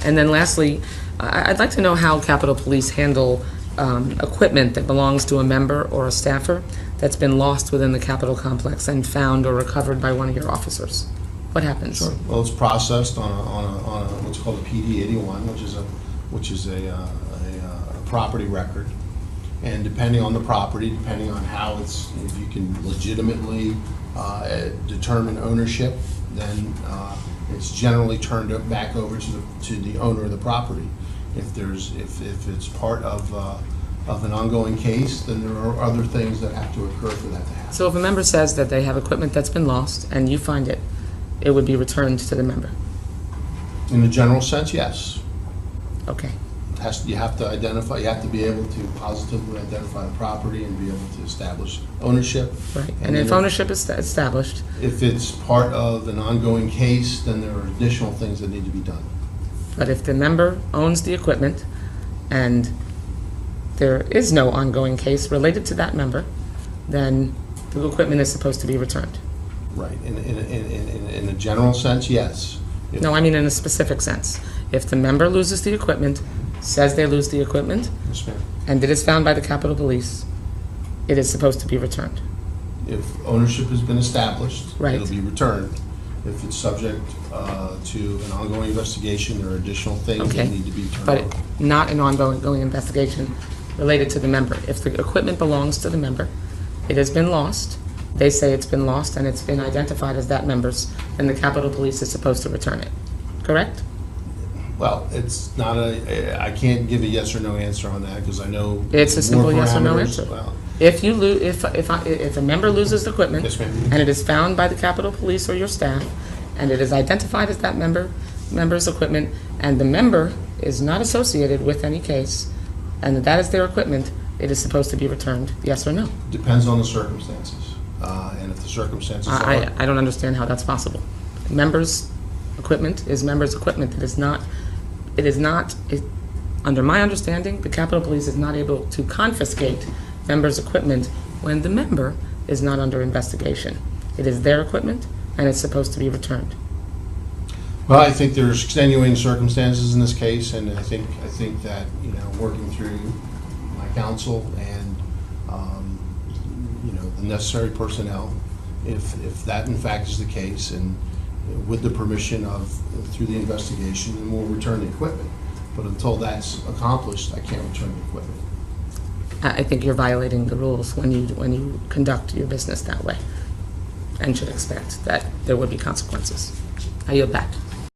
And then lastly, I'd like to know how Capitol Police handle equipment that belongs to a member or a staffer that's been lost within the Capitol complex and found or recovered by one of your officers. What happens? Sure. Well, it's processed on a what's called a PD 81, which is a property record. And depending on the property, depending on how if you can legitimately determine ownership, then it's generally turned back over to the owner of the property. If it's part of an ongoing case, then there are other things that have to occur for that to happen. So if a member says that they have equipment that's been lost and you find it, it would be returned to the member? In the general sense, yes. Okay. You have to identify, you have to be able to positively identify the property and be able to establish ownership. Right. And if ownership is established? If it's part of an ongoing case, then there are additional things that need to be done. But if the member owns the equipment and there is no ongoing case related to that member, then the equipment is supposed to be returned. Right. In a general sense, yes. No, I mean in a specific sense. If the member loses the equipment, says they lose the equipment, Yes, ma'am. and it is found by the Capitol Police, it is supposed to be returned. If ownership has been established, Right. it'll be returned. If it's subject to an ongoing investigation, there are additional things Okay. that need to be turned But over. not an ongoing investigation related to the member. If the equipment belongs to the member, it has been lost, they say it's been lost and it's been identified as that member's, then the Capitol Police is supposed to return it. Correct? Well, it's not I can't give a yes or no answer on that because I know. It's a simple more yes or no parameters. answer. Well, If a member loses the equipment, Yes, ma'am. and it is found by the Capitol Police or your staff, and it is identified as that member's equipment, and the member is not associated with any case, and that is their equipment, it is supposed to be returned, yes or no? Depends on the circumstances. And if the circumstances are. I don't understand how that's possible. Members' equipment is members' equipment. Under my understanding, the Capitol Police is not able to confiscate members' equipment when the member is not under investigation. It is their equipment, and it's supposed to be returned. Well, I think there's extenuating circumstances in this case, and I think that, working through my counsel and, the necessary personnel, if that in fact is the case, and with the permission through the investigation, then we'll return the equipment. But until that's accomplished, I can't return the equipment. I think you're violating the rules when you conduct your business that way, and should expect that there would be consequences. I yield back.